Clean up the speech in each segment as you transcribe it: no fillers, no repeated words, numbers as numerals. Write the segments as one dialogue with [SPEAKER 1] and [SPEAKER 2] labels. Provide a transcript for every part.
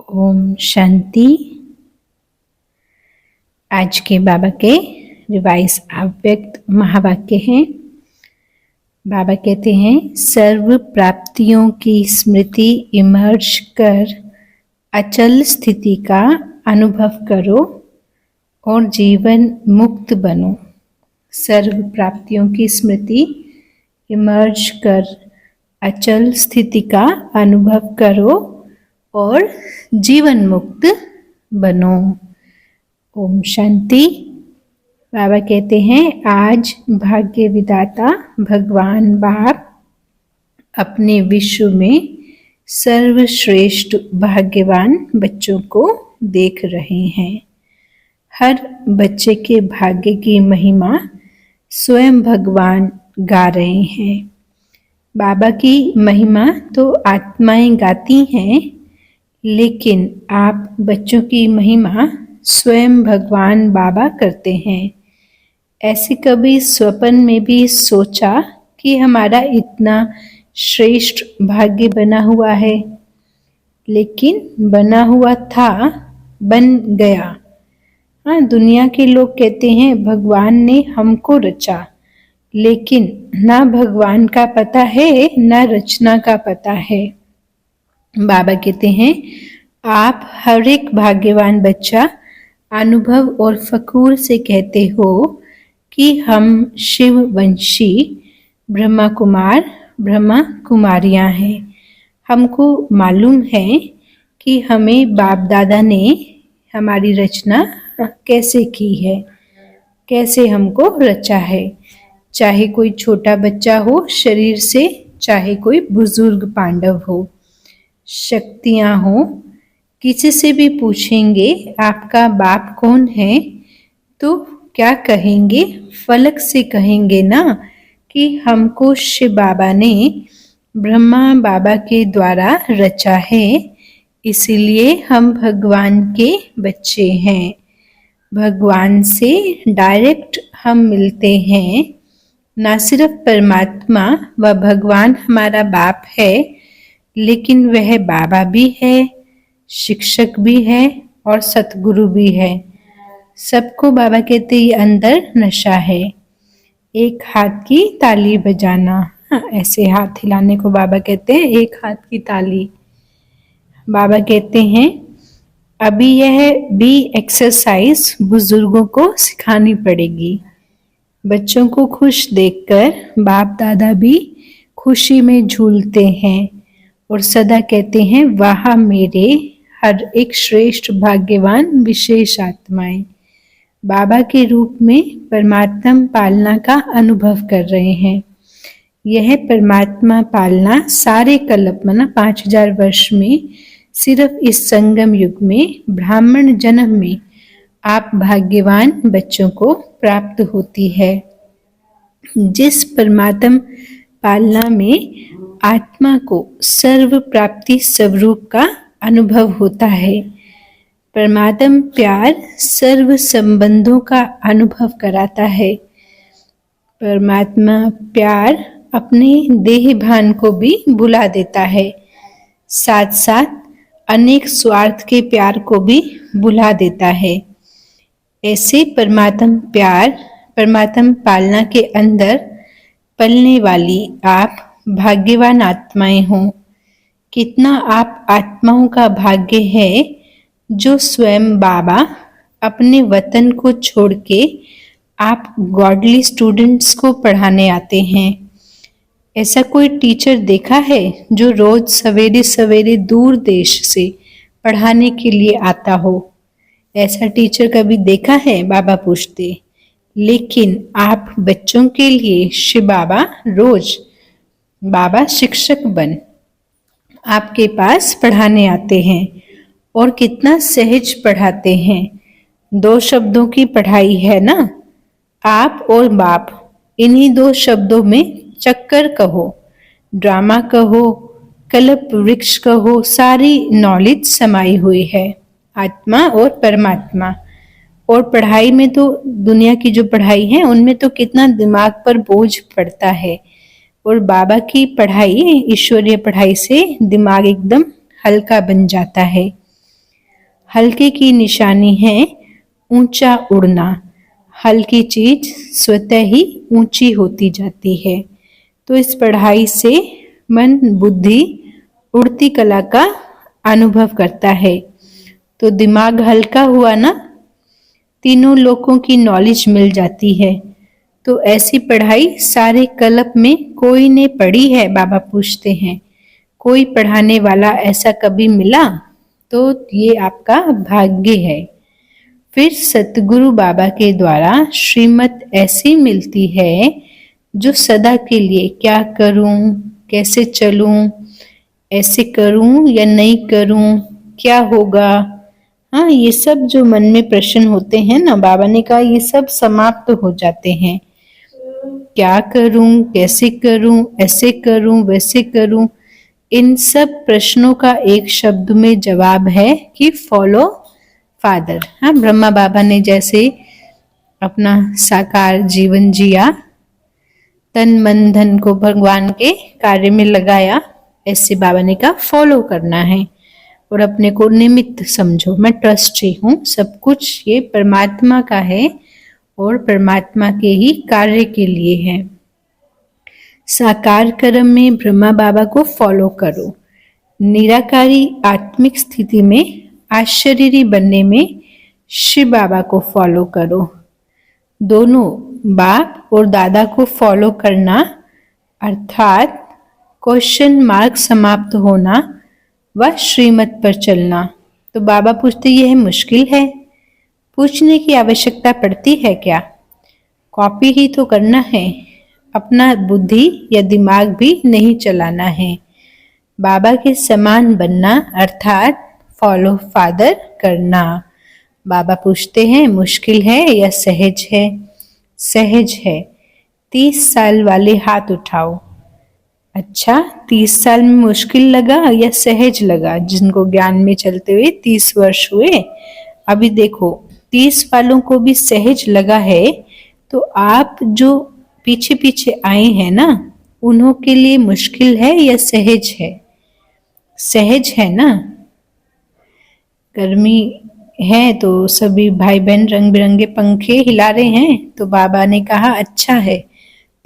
[SPEAKER 1] ओम शांति। आज के बाबा के रिवाइज अव्यक्त महावाक्य हैं। बाबा कहते हैं, सर्व प्राप्तियों की स्मृति इमर्ज कर अचल स्थिति का अनुभव करो और जीवन मुक्त बनो। सर्व प्राप्तियों की स्मृति इमर्ज कर अचल स्थिति का अनुभव करो और जीवन मुक्त बनो। ओम शांति। बाबा कहते हैं, आज भाग्य विधाता भगवान बाप अपने विश्व में सर्वश्रेष्ठ भाग्यवान बच्चों को देख रहे हैं। हर बच्चे के भाग्य की महिमा स्वयं भगवान गा रहे हैं। बाबा की महिमा तो आत्माएं गाती हैं, लेकिन आप बच्चों की महिमा स्वयं भगवान बाबा करते हैं। ऐसे कभी स्वप्न में भी सोचा कि हमारा इतना श्रेष्ठ भाग्य बना हुआ है? लेकिन बना हुआ था, बन गया। हाँ, दुनिया के लोग कहते हैं भगवान ने हमको रचा, लेकिन ना भगवान का पता है ना रचना का पता है। बाबा कहते हैं, आप हर एक भाग्यवान बच्चा अनुभव और फखूर से कहते हो कि हम शिव वंशी ब्रह्मा कुमार ब्रह्मा कुमारियां हैं। हमको मालूम है कि हमें बाप दादा ने हमारी रचना कैसे की है, कैसे हमको रचा है। चाहे कोई छोटा बच्चा हो शरीर से, चाहे कोई बुजुर्ग पांडव हो, शक्तियां हो, किसी से भी पूछेंगे आपका बाप कौन है तो क्या कहेंगे? फलक से कहेंगे ना कि हमको शिव बाबा ने ब्रह्मा बाबा के द्वारा रचा है, इसीलिए हम भगवान के बच्चे हैं। भगवान से डायरेक्ट हम मिलते हैं। ना सिर्फ परमात्मा व भगवान हमारा बाप है, लेकिन वह बाबा भी है, शिक्षक भी है और सतगुरु भी है। सबको बाबा कहते ही अंदर नशा है। एक हाथ की ताली बजाना, ऐसे हाथ हिलाने को बाबा कहते हैं एक हाथ की ताली। बाबा कहते हैं, अभी यह भी एक्सरसाइज बुजुर्गों को सिखानी पड़ेगी। बच्चों को खुश देखकर बाप दादा भी खुशी में झूलते हैं और सदा कहते हैं, वाह मेरे हर एक श्रेष्ठ भाग्यवान विशेष आत्माएं। बाबा के रूप में परमात्मा पालना का अनुभव कर रहे हैं। यह परमात्मा पालना सारे कल्प मना 5000 वर्ष में, सिर्फ इस संगम युग में ब्राह्मण जन्म में आप भाग्यवान बच्चों को प्राप्त होती है। जिस परमात्मा पालना में आत्मा को सर्व प्राप्ति स्वरूप का अनुभव होता है। परमात्म प्यार सर्व संबंधों का अनुभव कराता है। परमात्मा प्यार अपने देह भान को भी भुला देता है, साथ साथ अनेक स्वार्थ के प्यार को भी भुला देता है। ऐसे परमात्म प्यार, परमात्म पालना के अंदर पलने वाली आप भाग्यवान आत्माएं हो। कितना आप आत्माओं का भाग्य है जो स्वयं बाबा अपने वतन को छोड़ के आप गॉडली स्टूडेंट्स को पढ़ाने आते हैं। ऐसा कोई टीचर देखा है जो रोज सवेरे सवेरे दूर देश से पढ़ाने के लिए आता हो? ऐसा टीचर कभी देखा है? बाबा पूछते। लेकिन आप बच्चों के लिए शिव बाबा रोज बाबा शिक्षक बन आपके पास पढ़ाने आते हैं और कितना सहज पढ़ाते हैं। 2 शब्दों की पढ़ाई है ना, आप और बाप। इन्हीं 2 शब्दों में चक्कर कहो, ड्रामा कहो, कल्प वृक्ष कहो, सारी नॉलेज समाई हुई है, आत्मा और परमात्मा। और पढ़ाई में तो दुनिया की जो पढ़ाई है उनमें तो कितना दिमाग पर बोझ पड़ता है, और बाबा की पढ़ाई, ईश्वरीय पढ़ाई से दिमाग एकदम हल्का बन जाता है। हल्के की निशानी है ऊंचा उड़ना। हल्की चीज स्वतः ही ऊंची होती जाती है। तो इस पढ़ाई से मन बुद्धि उड़ती कला का अनुभव करता है। तो दिमाग हल्का हुआ ना, तीनों लोगों की नॉलेज मिल जाती है। तो ऐसी पढ़ाई सारे कल्प में कोई ने पढ़ी है, बाबा पूछते हैं। कोई पढ़ाने वाला ऐसा कभी मिला? तो ये आपका भाग्य है। फिर सतगुरु बाबा के द्वारा श्रीमत ऐसी मिलती है जो सदा के लिए क्या करूं, कैसे चलूं, ऐसे करूं या नहीं करूं, क्या होगा, हाँ ये सब जो मन में प्रश्न होते हैं ना, बाबा ने कहा ये सब समाप्त हो जाते हैं। क्या करूं, कैसे करूं, ऐसे करूं, वैसे करूं, इन सब प्रश्नों का एक शब्द में जवाब है कि फॉलो फादर। हाँ, ब्रह्मा बाबा ने जैसे अपना साकार जीवन जिया, तन मन धन को भगवान के कार्य में लगाया, ऐसे बाबा ने कहा फॉलो करना है और अपने को निमित्त समझो। मैं ट्रस्टी हूँ, सब कुछ ये परमात्मा का है और परमात्मा के ही कार्य के लिए है। साकार कर्म में ब्रह्मा बाबा को फॉलो करो। निराकारी आत्मिक स्थिति में आश्चर्य बनने में शिव बाबा को फॉलो करो। दोनों बाप और दादा को फॉलो करना अर्थात क्वेश्चन मार्क समाप्त होना व श्रीमत पर चलना। तो बाबा पूछते यह मुश्किल है, पूछने की आवश्यकता पड़ती है क्या? कॉपी ही तो करना है, अपना बुद्धि या दिमाग भी नहीं चलाना है। बाबा के समान बनना अर्थात फॉलो फादर करना। बाबा पूछते हैं मुश्किल है या सहज है? सहज है। 30 साल वाले हाथ उठाओ। अच्छा, 30 साल में मुश्किल लगा या सहज लगा? जिनको ज्ञान में चलते हुए 30 वर्ष हुए, अभी देखो 30 वालों को भी सहज लगा है, तो आप जो पीछे पीछे आए हैं ना, उन्हों के लिए मुश्किल है या सहज है? सहज है ना। गर्मी है तो सभी भाई बहन रंग बिरंगे पंखे हिला रहे हैं, तो बाबा ने कहा अच्छा है,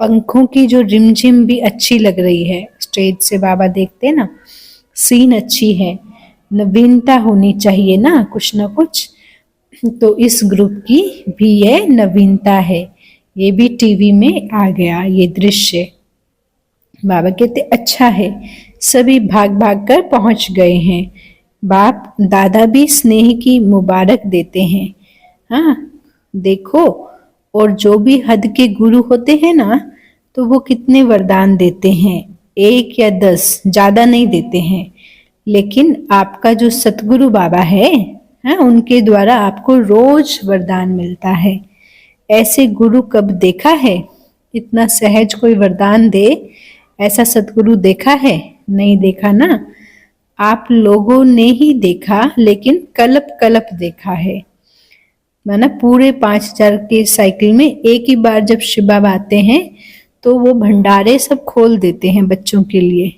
[SPEAKER 1] पंखों की जो रिमझिम भी अच्छी लग रही है। स्टेज से बाबा देखते ना, सीन अच्छी है, नवीनता होनी चाहिए ना कुछ ना कुछ। तो इस ग्रुप की भी ये नवीनता है, ये भी टीवी में आ गया ये दृश्य। बाबा कहते अच्छा है, सभी भाग भाग कर पहुंच गए हैं। बाप दादा भी स्नेह की मुबारक देते हैं। हाँ देखो, और जो भी हद के गुरु होते हैं ना, तो वो कितने वरदान देते हैं, 1 या 10, ज्यादा नहीं देते हैं। लेकिन आपका जो सतगुरु बाबा है, हाँ, उनके द्वारा आपको रोज वरदान मिलता है। ऐसे गुरु कब देखा है? इतना सहज कोई वरदान दे, ऐसा सतगुरु देखा है? नहीं देखा ना। आप लोगों ने ही देखा, लेकिन कल्प कल्प देखा है। माना पूरे 5000 के साइकिल में एक ही बार जब शिव बाबा आते हैं तो वो भंडारे सब खोल देते हैं बच्चों के लिए।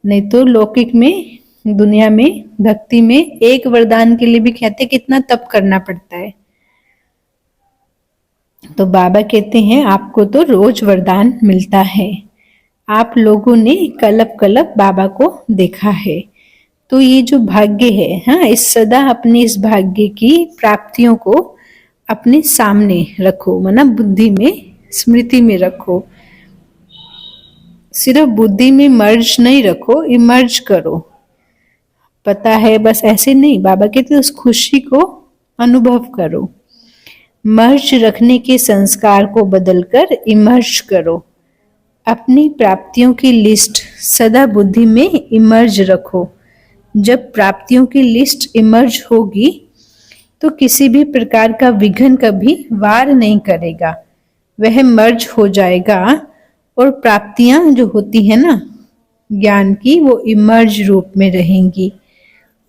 [SPEAKER 1] नहीं तो लौकिक में, दुनिया में, भक्ति में एक वरदान के लिए भी कहते कितना तप करना पड़ता है। तो बाबा कहते हैं आपको तो रोज वरदान मिलता है। आप लोगों ने कल्प कल्प बाबा को देखा है। तो ये जो भाग्य है, हाँ, इस सदा अपने इस भाग्य की प्राप्तियों को अपने सामने रखो, माना बुद्धि में, स्मृति में रखो। सिर्फ बुद्धि में मर्ज नहीं रखो, इमर्ज करो। पता है बस ऐसे नहीं, बाबा कहते उस खुशी को अनुभव करो। मर्ज रखने के संस्कार को बदलकर इमर्ज करो। अपनी प्राप्तियों की लिस्ट सदा बुद्धि में इमर्ज रखो। जब प्राप्तियों की लिस्ट इमर्ज होगी तो किसी भी प्रकार का विघ्न कभी वार नहीं करेगा, वह मर्ज हो जाएगा और प्राप्तियां जो होती है ना ज्ञान की, वो इमर्ज रूप में रहेंगी।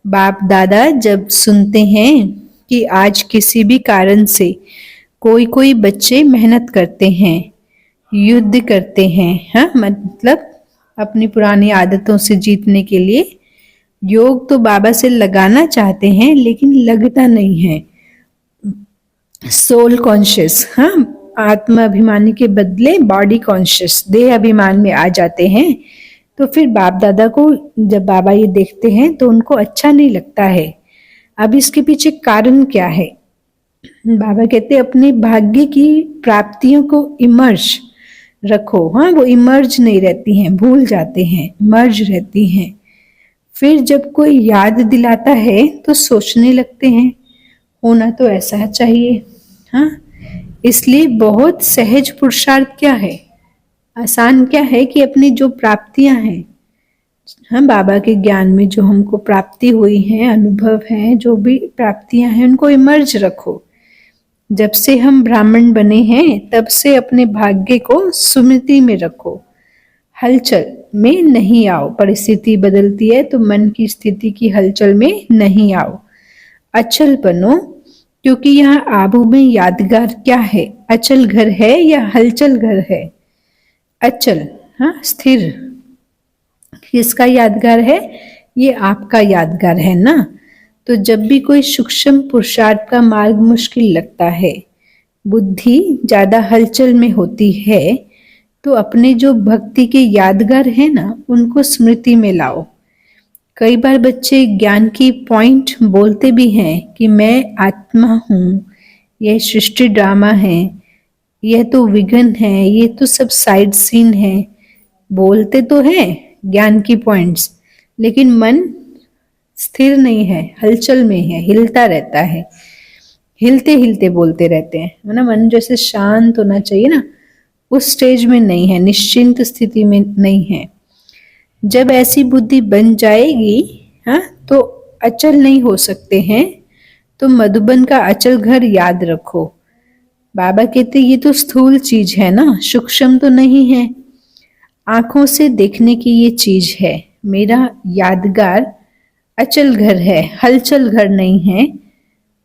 [SPEAKER 1] बाप दादा जब सुनते हैं कि आज किसी भी कारण से कोई बच्चे मेहनत करते हैं, युद्ध करते हैं, हाँ, मतलब अपनी पुरानी आदतों से जीतने के लिए योग तो बाबा से लगाना चाहते हैं लेकिन लगता नहीं है। सोल कॉन्शियस, हाँ, आत्मा अभिमानी के बदले बॉडी कॉन्शियस, देह अभिमान में आ जाते हैं। तो फिर बाप दादा को जब बाबा ये देखते हैं तो उनको अच्छा नहीं लगता है। अब इसके पीछे कारण क्या है? बाबा कहते अपने भाग्य की प्राप्तियों को इमर्ज रखो। हाँ, वो इमर्ज नहीं रहती हैं, भूल जाते हैं, मर्ज रहती हैं। फिर जब कोई याद दिलाता है तो सोचने लगते हैं होना तो ऐसा चाहिए। हाँ, इसलिए बहुत सहज पुरुषार्थ क्या है, आसान क्या है कि अपनी जो प्राप्तियां हैं, हाँ, बाबा के ज्ञान में जो हमको प्राप्ति हुई है, अनुभव है, जो भी प्राप्तियां हैं उनको इमर्ज रखो। जब से हम ब्राह्मण बने हैं तब से अपने भाग्य को स्मृति में रखो। हलचल में नहीं आओ। परिस्थिति बदलती है तो मन की स्थिति की हलचल में नहीं आओ। अचल बनो, क्योंकि यहाँ आबू में यादगार क्या है? अचल घर है या हलचल घर है? अचल, हाँ, स्थिर। किसका यादगार है? ये आपका यादगार है ना। तो जब भी कोई सूक्ष्म पुरुषार्थ का मार्ग मुश्किल लगता है, बुद्धि ज्यादा हलचल में होती है, तो अपने जो भक्ति के यादगार है ना उनको स्मृति में लाओ। कई बार बच्चे ज्ञान की पॉइंट बोलते भी हैं कि मैं आत्मा हूँ, यह सृष्टि ड्रामा है, यह तो विघन है, ये तो सब साइड सीन है। बोलते तो हैं ज्ञान की पॉइंट्स, लेकिन मन स्थिर नहीं है, हलचल में है, हिलता रहता है, हिलते हिलते बोलते रहते हैं, है ना। मन जैसे शांत होना चाहिए ना, उस स्टेज में नहीं है, निश्चिंत स्थिति में नहीं है। जब ऐसी बुद्धि बन जाएगी, हाँ, तो अचल नहीं हो सकते हैं। तो मधुबन का अचल घर याद रखो। बाबा कहते ये तो स्थूल चीज है ना, सूक्ष्म तो नहीं है, आंखों से देखने की ये चीज है। मेरा यादगार अचल घर है, हलचल घर नहीं है,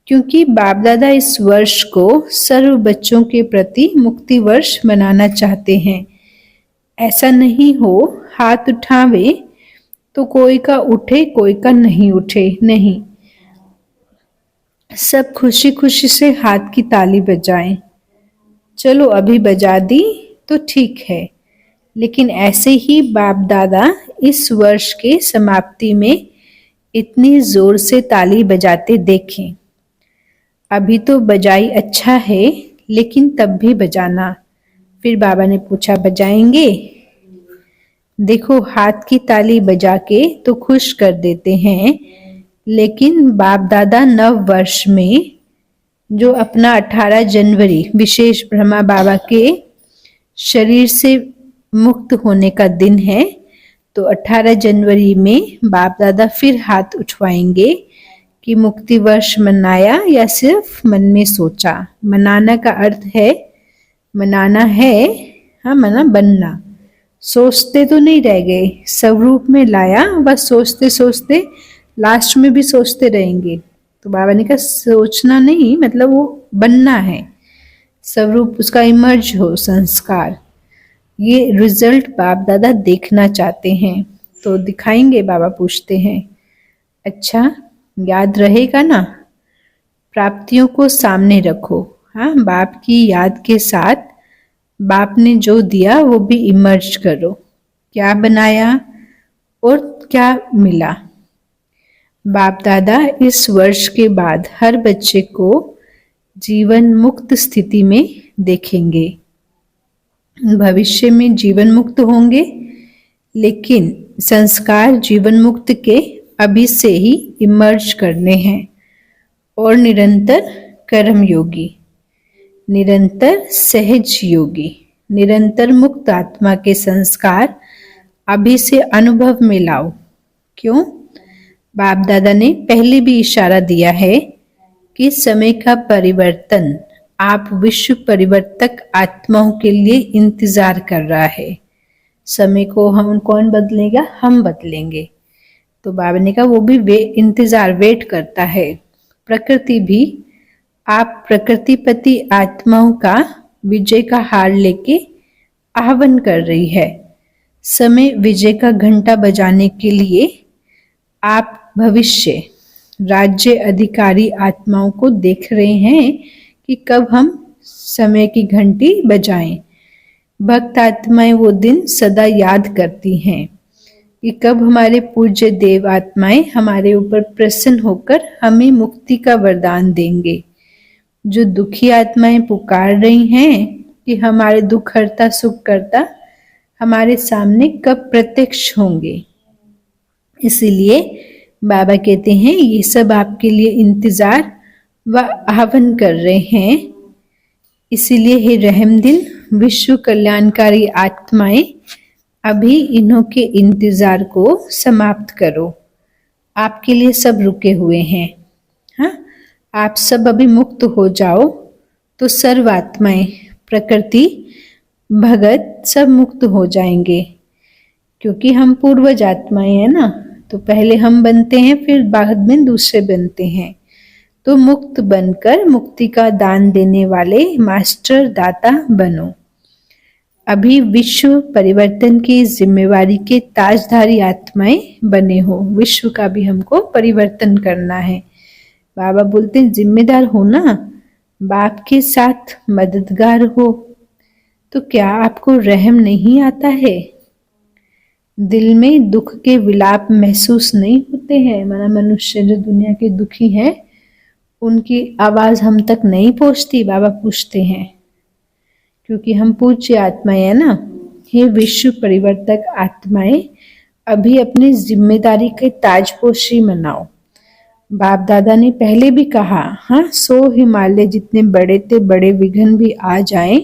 [SPEAKER 1] क्योंकि बाप दादा इस वर्ष को सर्व बच्चों के प्रति मुक्ति वर्ष मनाना चाहते हैं। ऐसा नहीं हो हाथ उठावे तो कोई का उठे, कोई का नहीं उठे, नहीं, सब खुशी खुशी से हाथ की ताली बजाएं। चलो अभी बजा दी तो ठीक है, लेकिन ऐसे ही बाप दादा इस वर्ष के समाप्ति में इतनी जोर से ताली बजाते देखें। अभी तो बजाई अच्छा है, लेकिन तब भी बजाना। फिर बाबा ने पूछा बजाएंगे? देखो हाथ की ताली बजा के तो खुश कर देते हैं, लेकिन बाप दादा नव वर्ष में जो अपना 18 जनवरी विशेष ब्रह्मा बाबा के शरीर से मुक्त होने का दिन है, तो 18 जनवरी में बाप दादा फिर हाथ उठवाएंगे कि मुक्ति वर्ष मनाया या सिर्फ मन में सोचा। मनाना का अर्थ है, मनाना है, हाँ, मना बनना। सोचते तो नहीं रह गए, स्वरूप में लाया, बस सोचते सोचते लास्ट में भी सोचते रहेंगे। तो बाबा ने कहा सोचना नहीं, मतलब वो बनना है, स्वरूप उसका इमर्ज हो, संस्कार। ये रिजल्ट बाप दादा देखना चाहते हैं, तो दिखाएंगे? बाबा पूछते हैं। अच्छा, याद रहेगा ना? प्राप्तियों को सामने रखो। हाँ, बाप की याद के साथ बाप ने जो दिया वो भी इमर्ज करो। क्या बनाया और क्या मिला? बाप दादा इस वर्ष के बाद हर बच्चे को जीवन मुक्त स्थिति में देखेंगे। भविष्य में जीवन मुक्त होंगे, लेकिन संस्कार जीवन मुक्त के अभी से ही इमर्ज करने हैं। और निरंतर कर्म योगी, निरंतर सहज योगी, निरंतर मुक्त आत्मा के संस्कार अभी से अनुभव में लाओ। क्यों? बाप दादा ने पहले भी इशारा दिया है कि समय का परिवर्तन आप विश्व परिवर्तक आत्माओं के लिए इंतजार कर रहा है। समय को हम कौन बदलेगा? हम बदलेंगे। तो बाबा ने कहा वो भी इंतजार, वेट करता है। प्रकृति भी आप प्रकृतिपति आत्माओं का विजय का हार लेके आह्वान कर रही है। समय विजय का घंटा बजाने के लिए आप भविष्य राज्य अधिकारी आत्माओं को देख रहे हैं कि कब हम समय की घंटी बजाएं। भक्त आत्माएं वो दिन सदा याद करती हैं कि कब हमारे पूज्य देव आत्माएं हमारे ऊपर प्रसन्न होकर हमें मुक्ति का वरदान देंगे। जो दुखी आत्माएं पुकार रही हैं कि हमारे दुख हरता सुख करता हमारे सामने कब प्रत्यक्ष होंगे। इसीलिए बाबा कहते हैं ये सब आपके लिए इंतजार व आह्वान कर रहे हैं। इसीलिए हे रहमदिल विश्व कल्याणकारी आत्माएं, अभी इन्हों के इंतजार को समाप्त करो। आपके लिए सब रुके हुए हैं। हाँ, आप सब अभी मुक्त हो जाओ तो सर्व आत्माएं, प्रकृति, भगत सब मुक्त हो जाएंगे। क्योंकि हम पूर्वज आत्माएं हैं ना, तो पहले हम बनते हैं, फिर बाद में दूसरे बनते हैं। तो मुक्त बनकर मुक्ति का दान देने वाले मास्टर दाता बनो। अभी विश्व परिवर्तन की जिम्मेवारी के ताजधारी आत्माएं बने हो। विश्व का भी हमको परिवर्तन करना है। बाबा बोलते हैं जिम्मेदार हो ना, बाप के साथ मददगार हो। तो क्या आपको रहम नहीं आता है? दिल में दुख के विलाप महसूस नहीं होते हैं? माना मनुष्य जो दुनिया के दुखी हैं उनकी आवाज हम तक नहीं पहुंचती? बाबा पूछते हैं। क्योंकि हम पूज्य आत्माएं हैं ना। हे विश्व परिवर्तक आत्माएं, अभी अपनी जिम्मेदारी के ताजपोशी मनाओ। बाप दादा ने पहले भी कहा, हाँ 100 हिमालय जितने बड़े थे बड़े विघ्न भी आ जाएं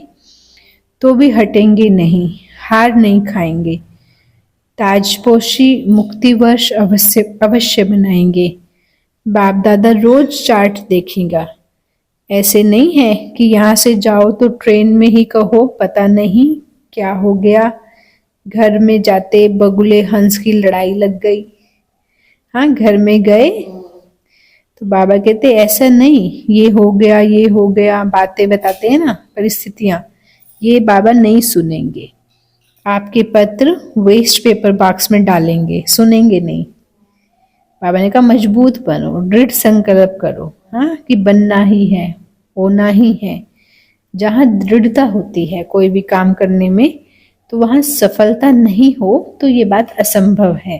[SPEAKER 1] तो भी हटेंगे नहीं, हार नहीं खाएंगे। ताजपोशी मुक्ति वर्ष अवश्य बनाएंगे। बाप दादा रोज चार्ट देखेगा। ऐसे नहीं है कि यहाँ से जाओ तो ट्रेन में ही कहो पता नहीं क्या हो गया, घर में जाते बगुले हंस की लड़ाई लग गई। हाँ, घर में गए तो बाबा कहते ऐसा नहीं, ये हो गया ये हो गया, बातें बताते हैं ना परिस्थितियां, ये बाबा नहीं सुनेंगे। आपके पत्र वेस्ट पेपर बॉक्स में डालेंगे, सुनेंगे नहीं। बाबा ने कहा मजबूत बनो, दृढ़ संकल्प करो, हाँ कि बनना ही है, होना ही है। जहाँ दृढ़ता होती है कोई भी काम करने में तो वहाँ सफलता नहीं हो तो ये बात असंभव है।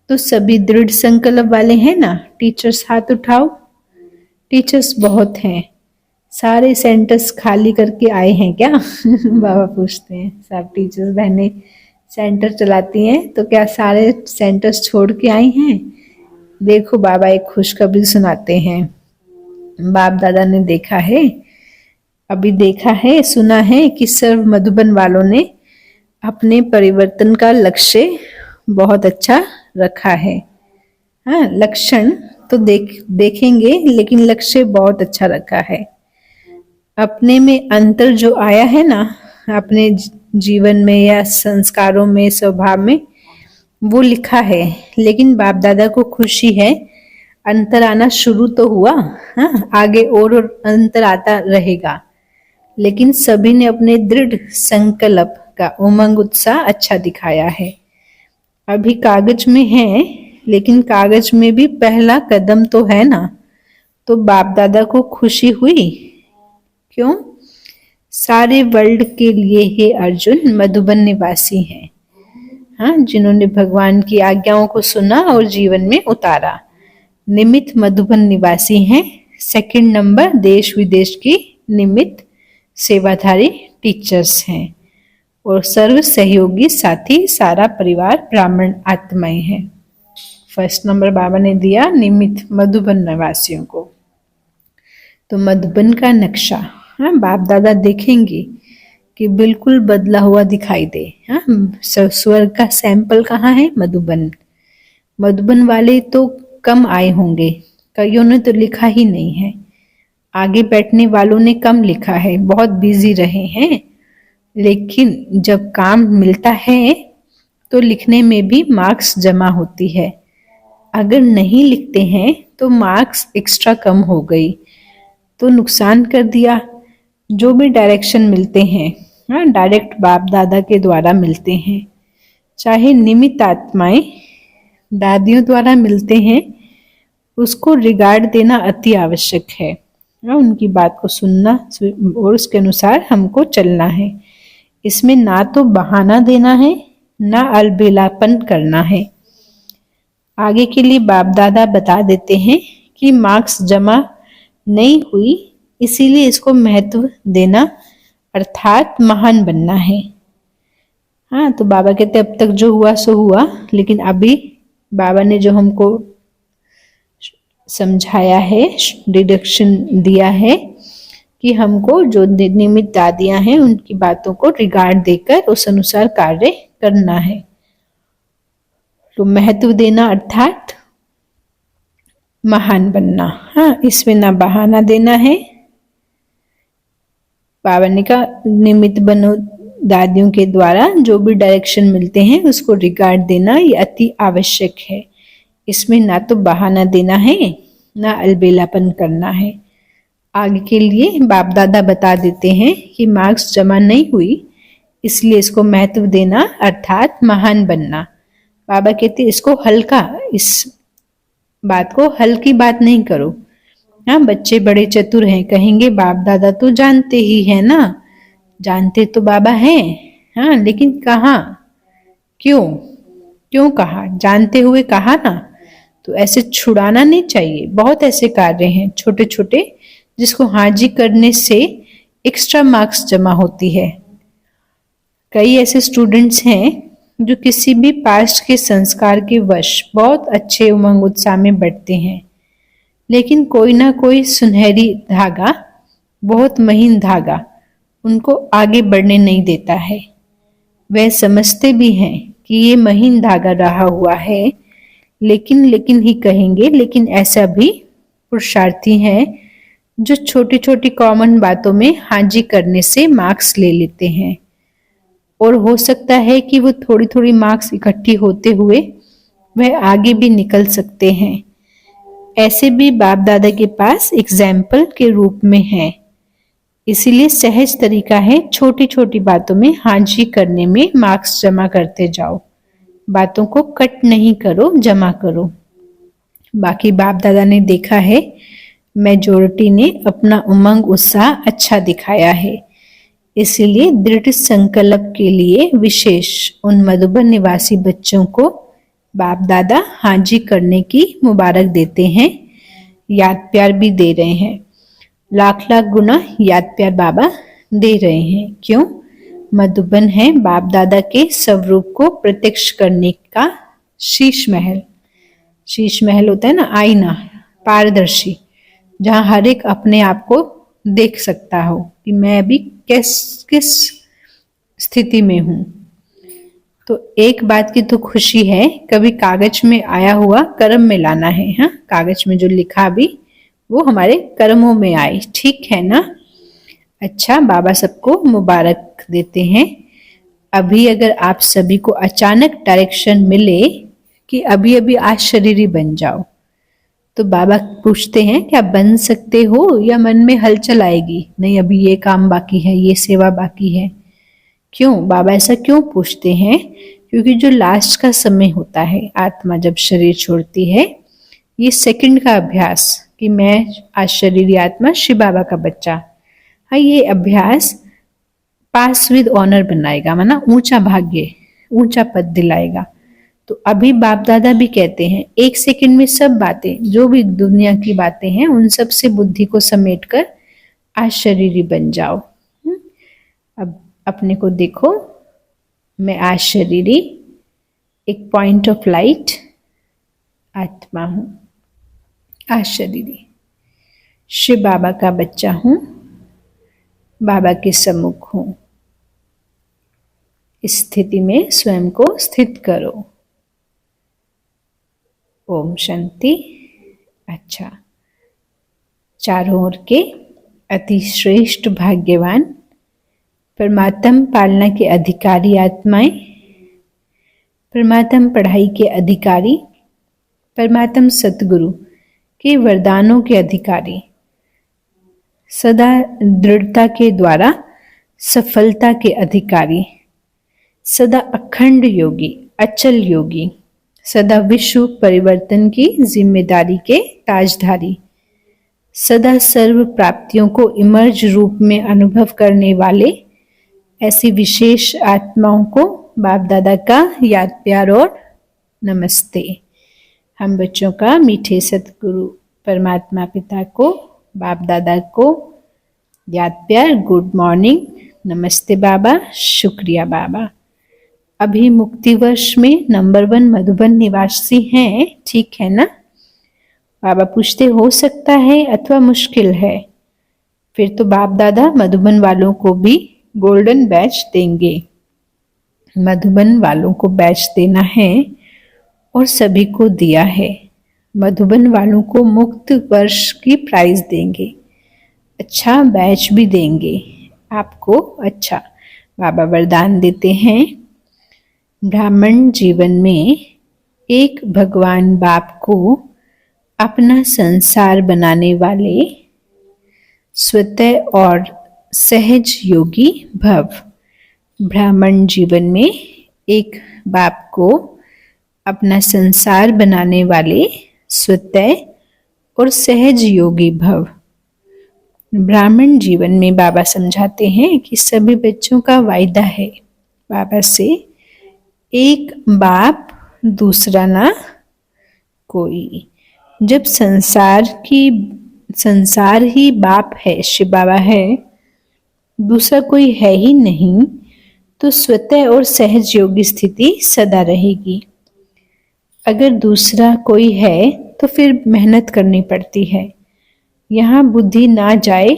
[SPEAKER 1] तो सभी दृढ़ संकल्प वाले हैं ना? टीचर्स हाथ उठाओ। टीचर्स बहुत हैं। सारे सेंटर्स खाली करके आए हैं क्या? बाबा पूछते हैं। सब टीचर्स बहनें सेंटर चलाती हैं तो क्या सारे सेंटर्स छोड़ के आई हैं? देखो बाबा एक खुशखबरी सुनाते हैं। बाप दादा ने देखा है, अभी देखा है, सुना है कि सर्व मधुबन वालों ने अपने परिवर्तन का लक्ष्य बहुत अच्छा रखा है। हाँ, लक्षण तो देखेंगे लेकिन लक्ष्य बहुत अच्छा रखा है। अपने में अंतर जो आया है ना, अपने जीवन में या संस्कारों में, स्वभाव में, वो लिखा है। लेकिन बाप दादा को खुशी है, अंतर आना शुरू तो हुआ। हाँ, आगे और अंतर आता रहेगा। लेकिन सभी ने अपने दृढ़ संकल्प का उमंग उत्साह अच्छा दिखाया है। अभी कागज में है लेकिन कागज में भी पहला कदम तो है ना। तो बाप दादा को खुशी हुई। क्यों? सारे वर्ल्ड के लिए हे अर्जुन मधुबन निवासी हैं। हाँ, जिन्होंने भगवान की आज्ञाओं को सुना और जीवन में उतारा, निमित्त मधुबन निवासी हैं। सेकंड नंबर देश विदेश की निमित्त सेवाधारी टीचर्स हैं और सर्व सहयोगी साथी सारा परिवार ब्राह्मण आत्माएं हैं। फर्स्ट नंबर बाबा ने दिया निमित्त मधुबन निवासियों को। तो मधुबन का नक्शा, हाँ, बाप दादा देखेंगे कि बिल्कुल बदला हुआ दिखाई दे। हाँ, स्वर्ग का सैंपल कहाँ है? मधुबन। मधुबन वाले तो कम आए होंगे, कईयों ने तो लिखा ही नहीं है। आगे बैठने वालों ने कम लिखा है, बहुत बिजी रहे हैं। लेकिन जब काम मिलता है तो लिखने में भी मार्क्स जमा होती है। अगर नहीं लिखते हैं तो मार्क्स एक्स्ट्रा कम हो गई, तो नुकसान कर दिया। जो भी डायरेक्शन मिलते हैं, हाँ, डायरेक्ट बाप दादा के द्वारा मिलते हैं। चाहे निमित्त आत्माएं दादियों द्वारा मिलते हैं उसको रिगार्ड देना अति आवश्यक है। उनकी बात को सुनना और उसके अनुसार हमको चलना है। इसमें ना तो बहाना देना है ना अलबेलापन करना है। आगे के लिए बाप दादा बता देते हैं कि मार्क्स जमा नहीं हुई इसीलिए इसको महत्व देना अर्थात महान बनना है। हाँ, तो बाबा कहते अब तक जो हुआ सो हुआ, लेकिन अभी बाबा ने जो हमको समझाया है, डिडक्शन दिया है कि हमको जो निमित्त दादियां हैं उनकी बातों को रिगार्ड देकर उस अनुसार कार्य करना है। तो महत्व देना अर्थात महान बनना। हाँ, इसमें ना बहाना देना है। बाबा ने कहा निमित्त बनो, दादियों के द्वारा जो भी डायरेक्शन मिलते हैं उसको रिगार्ड देना ये अति आवश्यक है। इसमें ना तो बहाना देना है ना अलबेलापन करना है। आगे के लिए बाप दादा बता देते हैं कि मार्क्स जमा नहीं हुई इसलिए इसको महत्व देना अर्थात महान बनना। बाबा कहते इसको हल्का, इस बात को हल्की बात नहीं करो। हाँ, बच्चे बड़े चतुर हैं, कहेंगे बाप दादा तो जानते ही है ना, जानते तो बाबा हैं। हाँ, लेकिन कहा, क्यों कहा, जानते हुए कहा ना, तो ऐसे छुड़ाना नहीं चाहिए। बहुत ऐसे कार्य हैं छोटे छोटे जिसको हाजी करने से एक्स्ट्रा मार्क्स जमा होती है। कई ऐसे स्टूडेंट्स हैं जो किसी भी पास्ट के संस्कार के वश बहुत अच्छे उमंग उत्साह में बढ़ते हैं, लेकिन कोई ना कोई सुनहरी धागा, बहुत महीन धागा उनको आगे बढ़ने नहीं देता है। वह समझते भी हैं कि ये महीन धागा रहा हुआ है, लेकिन ही कहेंगे, लेकिन ऐसा भी पुरुषार्थी हैं जो छोटी छोटी कॉमन बातों में हाजी करने से मार्क्स ले लेते हैं, और हो सकता है कि वो थोड़ी थोड़ी मार्क्स इकट्ठी होते हुए वह आगे भी निकल सकते हैं। ऐसे भी बाप दादा के पास एग्जाम्पल के रूप में है। इसीलिए सहज तरीका है छोटी छोटी बातों में हाजी करने में मार्क्स जमा करते जाओ। बातों को कट नहीं करो, जमा करो। बाकी बाप दादा ने देखा है मेजोरिटी ने अपना उमंग उत्साह अच्छा दिखाया है, इसलिए दृढ़ संकल्प के लिए विशेष उन मधुबन निवासी बच्चों को बाप दादा हाजी करने की मुबारक देते हैं, याद प्यार भी दे रहे हैं। लाख लाख गुना याद प्यार बाबा दे रहे हैं। क्यों? मधुबन है बाप दादा के स्वरूप को प्रत्यक्ष करने का शीश महल। शीश महल होता है ना आईना, पारदर्शी, जहां हर एक अपने आप को देख सकता हो कि मैं अभी किस स्थिति में हूं। तो एक बात की तो खुशी है, कभी कागज में आया हुआ कर्म में लाना है। हाँ, कागज में जो लिखा भी वो हमारे कर्मों में आए, ठीक है ना। अच्छा, बाबा सबको मुबारक देते हैं। अभी अगर आप सभी को अचानक डायरेक्शन मिले कि अभी अभी आज शरीरी बन जाओ, तो बाबा पूछते हैं क्या बन सकते हो, या मन में हलचल आएगी, नहीं अभी ये काम बाकी है, ये सेवा बाकी है। क्यों बाबा ऐसा क्यों पूछते हैं? क्योंकि जो लास्ट का समय होता है, आत्मा जब शरीर छोड़ती है, ये सेकंड का अभ्यास कि मैं आज शरीरी आत्मा शिव बाबा का बच्चा, हाँ, ये अभ्यास पास विद ऑनर बनाएगा, माना ऊंचा भाग्य, ऊंचा पद दिलाएगा। तो अभी बाप दादा भी कहते हैं एक सेकंड में सब बातें, जो भी दुनिया की बातें हैं, उन सब से बुद्धि को समेटकर आज शरीरी बन जाओ। अब अपने को देखो, मैं आज शरीरी, एक पॉइंट ऑफ लाइट आत्मा हूं, आज शरीरी शिव बाबा का बच्चा हूं, बाबा के सम्मुख हूं। इस स्थिति में स्वयं को स्थित करो। ओम शांति। अच्छा, चारों ओर के अति श्रेष्ठ भाग्यवान परमात्म पालना के अधिकारी आत्माएं, परमात्म पढ़ाई के अधिकारी, परमात्म सतगुरु के वरदानों के अधिकारी, सदा दृढ़ता के द्वारा सफलता के अधिकारी, सदा अखंड योगी, अचल योगी, सदा विश्व परिवर्तन की जिम्मेदारी के ताजधारी, सदा सर्व प्राप्तियों को इमर्ज रूप में अनुभव करने वाले ऐसी विशेष आत्माओं को बाप दादा का याद प्यार और नमस्ते। हम बच्चों का मीठे सतगुरु परमात्मा पिता को, बाप दादा को याद प्यार गुड मॉर्निंग, नमस्ते बाबा, शुक्रिया बाबा। अभी मुक्ति वर्ष में नंबर 1 मधुबन निवासी हैं, ठीक है ना? बाबा पूछते हो सकता है अथवा मुश्किल है। फिर तो बाप दादा मधुबन वालों को भी गोल्डन बैच देंगे। मधुबन वालों को बैच देना है और सभी को दिया है। मधुबन वालों को मुक्त वर्ष की प्राइज देंगे, अच्छा बैच भी देंगे आपको। अच्छा, बाबा वरदान देते हैं, ब्राह्मण जीवन में एक भगवान बाप को अपना संसार बनाने वाले स्वतः और सहज योगी भव। ब्राह्मण जीवन में एक बाप को अपना संसार बनाने वाले स्वतः और सहज योगी भव। ब्राह्मण जीवन में बाबा समझाते हैं कि सभी बच्चों का वायदा है बाबा से, एक बाप दूसरा ना कोई। जब संसार ही बाप है, शिव बाबा है, दूसरा कोई है ही नहीं, तो स्वतः और सहज योगी स्थिति सदा रहेगी। अगर दूसरा कोई है तो फिर मेहनत करनी पड़ती है। यहाँ बुद्धि ना जाए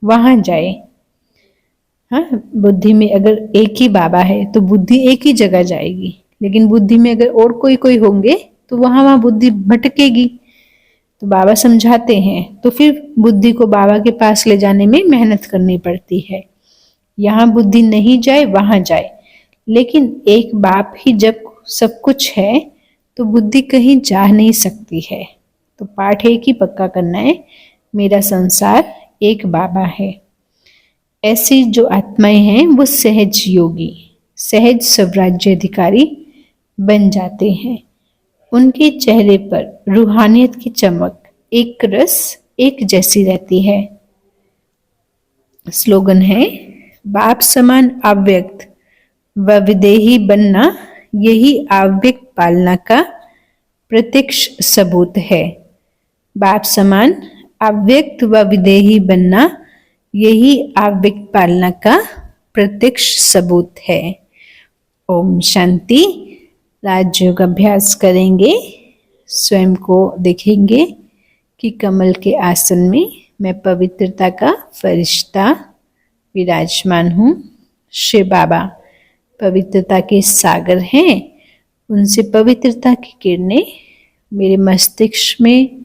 [SPEAKER 1] वहाँ जाए। हाँ, बुद्धि में अगर एक ही बाबा है तो बुद्धि एक ही जगह जाएगी, लेकिन बुद्धि में अगर और कोई होंगे तो वहाँ बुद्धि भटकेगी। तो बाबा समझाते हैं, तो फिर बुद्धि को बाबा के पास ले जाने में मेहनत करनी पड़ती है। यहाँ बुद्धि नहीं जाए वहाँ जाए, लेकिन एक बाप ही जब सब कुछ है तो बुद्धि कहीं जा नहीं सकती है। तो पाठ एक ही पक्का करना है, मेरा संसार एक बाबा है। ऐसी जो आत्माएं हैं वो सहज योगी, सहज स्वराज्य अधिकारी बन जाते हैं। उनके चेहरे पर रूहानियत की चमक एक रस एक जैसी रहती है। स्लोगन है, बाप समान अव्यक्त व विदेही बनना यही अव्यक्त पालना का प्रत्यक्ष सबूत है। बाप समान अव्यक्त व विदेही बनना यही अव्यक्त पालना का प्रत्यक्ष सबूत है। ओम शांति। राजयोग अभ्यास करेंगे, स्वयं को देखेंगे कि कमल के आसन में मैं पवित्रता का फरिश्ता विराजमान हूँ। शिव बाबा पवित्रता के सागर हैं, उनसे पवित्रता की किरणें मेरे मस्तिष्क में,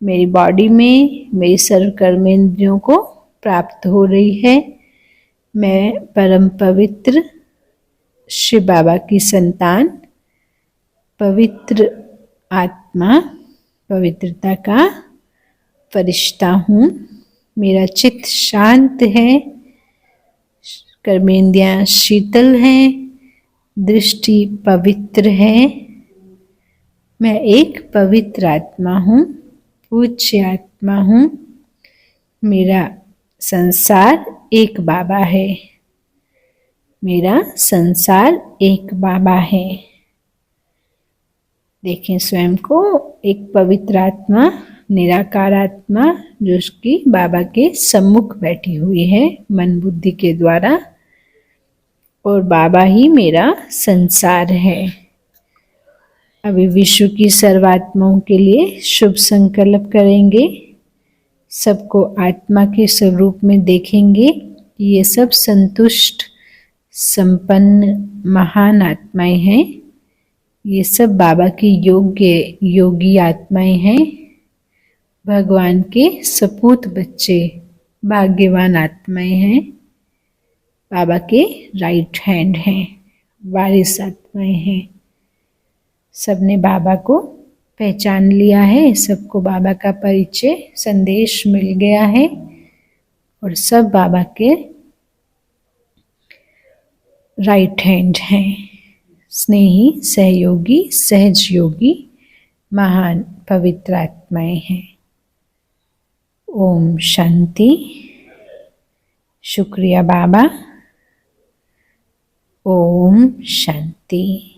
[SPEAKER 1] मेरी बॉडी में, मेरी सर्व कर्मेंद्रियों को प्राप्त हो रही है। मैं परम पवित्र शिव बाबा की संतान, पवित्र आत्मा, पवित्रता का फरिश्ता हूँ। मेरा चित्त शांत है, कर्मेंद्रियाँ शीतल हैं, दृष्टि पवित्र है। मैं एक पवित्र आत्मा हूँ, पूज्य आत्मा हूँ। मेरा संसार एक बाबा है, मेरा संसार एक बाबा है। देखें स्वयं को एक पवित्र आत्मा, निराकार आत्मा, जो उसकी बाबा के सम्मुख बैठी हुई है मन बुद्धि के द्वारा, और बाबा ही मेरा संसार है। अभी विश्व की सर्वात्माओं के लिए शुभ संकल्प करेंगे। सबको आत्मा के स्वरूप में देखेंगे कि ये सब संतुष्ट, संपन्न, महान आत्माएं हैं। ये सब बाबा की योग्य योगी आत्माएं हैं, भगवान के सपूत बच्चे, भाग्यवान आत्माएं हैं, बाबा के राइट हैंड हैं, वारिस आत्माएं हैं। सबने बाबा को पहचान लिया है, सबको बाबा का परिचय संदेश मिल गया है और सब बाबा के राइट हैंड हैं। स्नेही, सहयोगी, सहजयोगी, महान पवित्र आत्माएं हैं। ओम शांति। शुक्रिया बाबा। ओम शांति।